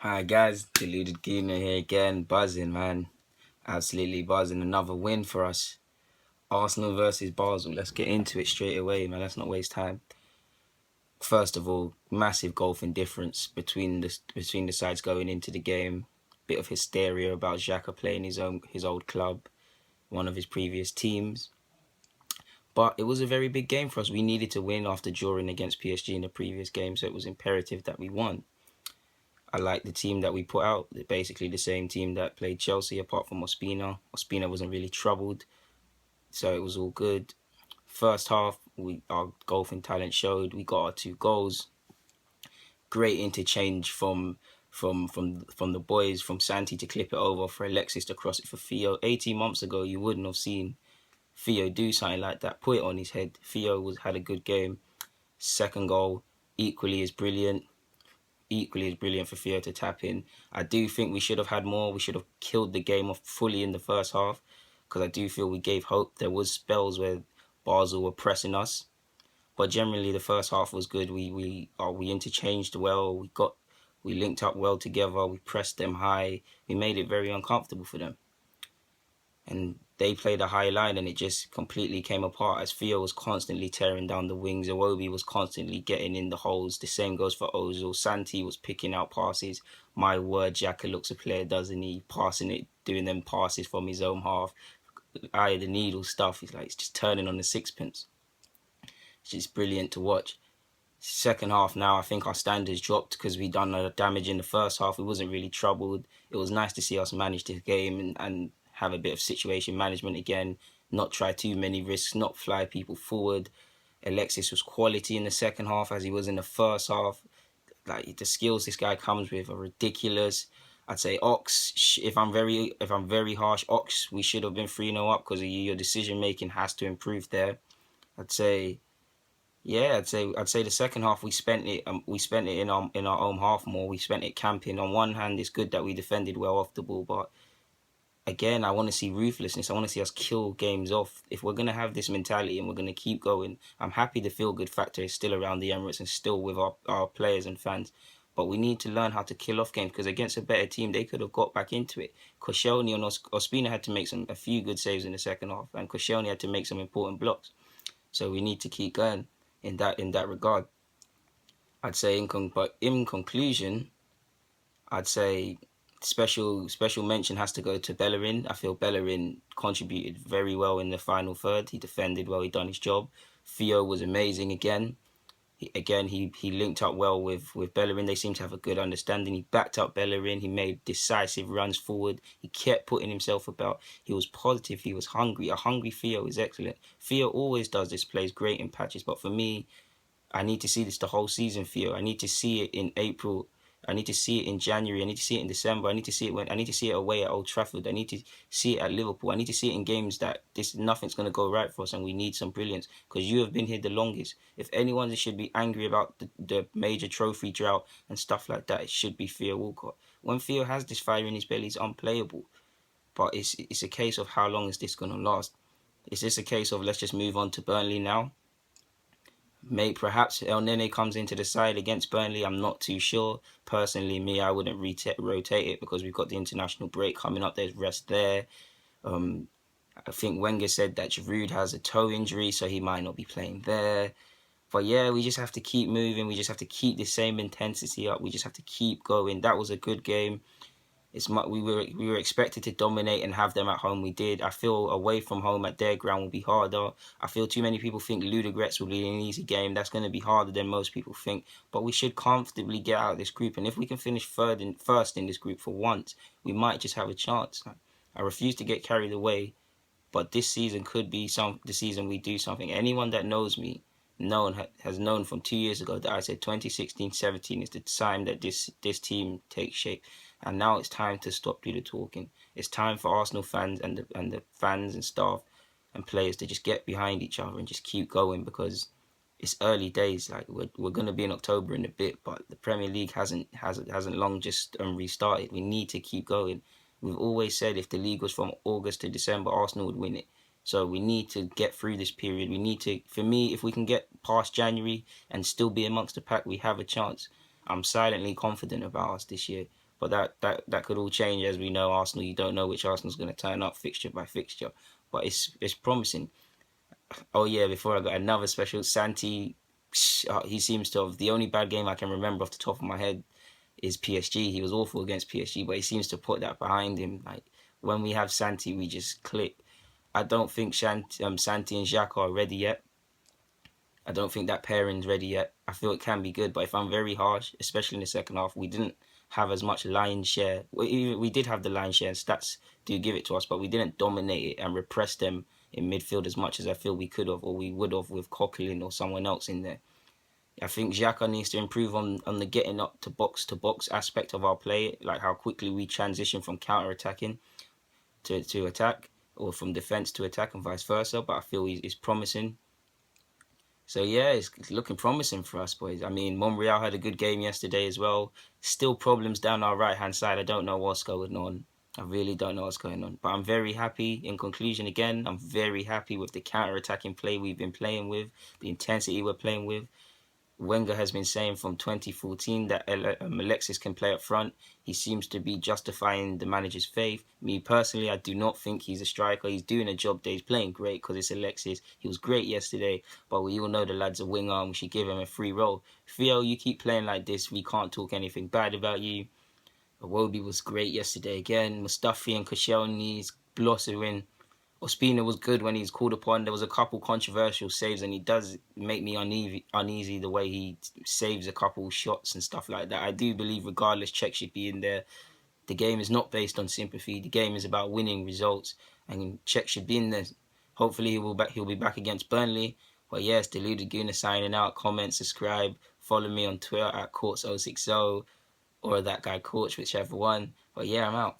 Hi guys, Deluded Gooner here again, buzzing man, absolutely buzzing. Another win for us. Arsenal versus Basel. Let's get into it straight away, man. Let's not waste time. First of all, massive golfing difference between the sides going into the game. Bit of hysteria about Xhaka playing his old club, one of his previous teams. But it was a very big game for us. We needed to win after drawing against PSG in the previous game, so it was imperative that we won. I like the team that we put out. Basically the same team that played Chelsea, apart from Ospina. Ospina wasn't really troubled, so it was all good. First half, our golfing talent showed. We got our 2 goals. Great interchange from the boys, from Santi to clip it over, for Alexis to cross it for Theo. 18 months ago, you wouldn't have seen Theo do something like that. Put it on his head. Theo had a good game. Second goal, equally as brilliant. For Theo to tap in. I do think we should have had more. We should have killed the game off fully in the first half, because I do feel we gave hope. There was spells where Basel were pressing us, but generally the first half was good. We interchanged well. We linked up well together. We pressed them high. We made it very uncomfortable for them, and they played a high line, and it just completely came apart as Theo was constantly tearing down the wings. Iwobi was constantly getting in the holes. The same goes for Ozil. Santi was picking out passes. My word, Xhaka looks a player, doesn't he? Passing it, doing them passes from his own half. Eye of the needle stuff. It's just turning on the sixpence. It's just brilliant to watch. Second half now, I think our standards dropped because we done a damage in the first half. We wasn't really troubled. It was nice to see us manage this game and have a bit of situation management again, not try too many risks, not fly people forward. Alexis was quality in the second half as he was in the first half. Like, the skills this guy comes with are ridiculous. I'd say Ox, if I'm very harsh, Ox, we should have been 3-0 up, because your decision making has to improve there. I'd say I'd say the second half we spent it in our own half more. We spent it camping. On one hand, it's good that we defended well off the ball, but again, I want to see ruthlessness. I want to see us kill games off. If we're gonna have this mentality and we're gonna keep going, I'm happy the feel good factor is still around the Emirates and still with our players and fans. But we need to learn how to kill off games, because against a better team, they could have got back into it. Koscielny and Ospina had to make a few good saves in the second half, and Koscielny had to make some important blocks. So we need to keep going in that regard. I'd say but in conclusion, I'd say special mention has to go to Bellerin. I feel Bellerin contributed very well in the final third. He defended well. He done his job. Theo was amazing again. He linked up well with Bellerin. They seem to have a good understanding. He backed up Bellerin. He made decisive runs forward. He kept putting himself about. He was positive. He was hungry. A hungry Theo is excellent. Theo always does this, plays great in patches. But for me, I need to see this the whole season, Theo. I need to see it in April. I need to see it in January. I need to see it in December. I need to see it away at Old Trafford. I need to see it at Liverpool. I need to see it in games that nothing's going to go right for us, and we need some brilliance, because you have been here the longest. If anyone should be angry about the major trophy drought and stuff like that, it should be Theo Walcott. When Theo has this fire in his belly, it's unplayable. But it's a case of how long is this going to last? Is this a case of let's just move on to Burnley now? Perhaps El Nene comes into the side against Burnley. I'm not too sure. Personally, I wouldn't rotate it, because we've got the international break coming up. There's rest there. I think Wenger said that Giroud has a toe injury, so he might not be playing there. But yeah, we just have to keep moving. We just have to keep the same intensity up. We just have to keep going. That was a good game. We were expected to dominate and have them at home. We did. I feel away from home at their ground will be harder. I feel too many people think Ludogorets will be an easy game. That's going to be harder than most people think. But we should comfortably get out of this group. And if we can finish first in this group for once, we might just have a chance. I refuse to get carried away, but this season could be the season we do something. Anyone that knows me has known from 2 years ago that I said 2016-17 is the time that this team takes shape. And now it's time to stop doing the talking. It's time for Arsenal fans and the fans and staff and players to just get behind each other and just keep going, because it's early days. Like, we're gonna be in October in a bit, but the Premier League hasn't long just restarted. We need to keep going. We've always said if the league was from August to December, Arsenal would win it. So we need to get through this period. For me, if we can get past January and still be amongst the pack, we have a chance. I'm silently confident about us this year. But that could all change. As we know, Arsenal, you don't know which Arsenal's going to turn up fixture by fixture. But it's promising. Oh yeah, before I got another special, Santi, he seems to have, the only bad game I can remember off the top of my head is PSG. He was awful against PSG, but he seems to put that behind him. Like when we have Santi, we just click. I don't think Santi and Xhaka are ready yet. I don't think that pairing's ready yet. I feel it can be good, but if I'm very harsh, especially in the second half, we didn't have as much line share. We did have the line share, and stats do give it to us, but we didn't dominate it and repress them in midfield as much as I feel we could have, or we would have with Coquelin or someone else in there. I think Xhaka needs to improve on the getting up to box aspect of our play, like how quickly we transition from counter attacking to attack, or from defense to attack, and vice versa. But I feel he's promising. So yeah, it's looking promising for us, boys. I mean, Monreal had a good game yesterday as well. Still problems down our right-hand side. I don't know what's going on. I really don't know what's going on. But I'm very happy. In conclusion, again, I'm very happy with the counter-attacking play we've been playing with, the intensity we're playing with. Wenger has been saying from 2014 that Alexis can play up front. He seems to be justifying the manager's faith. Me personally, I do not think he's a striker. He's doing a job there. He's playing great because it's Alexis. He was great yesterday, but we all know the lad's a winger and we should give him a free role. Theo, you keep playing like this. We can't talk anything bad about you. Iwobi was great yesterday again. Mustafi and Koscielny's blossoming. Ospina was good when he's called upon. There was a couple controversial saves, and he does make me uneasy the way he saves a couple shots and stuff like that. I do believe, regardless, Czech should be in there. The game is not based on sympathy. The game is about winning results, and Czech should be in there. Hopefully, he'll be back against Burnley. But yes, Deluded Guna signing out. Comment, subscribe, follow me on Twitter at Courts060 or that guy Courts, whichever one. But yeah, I'm out.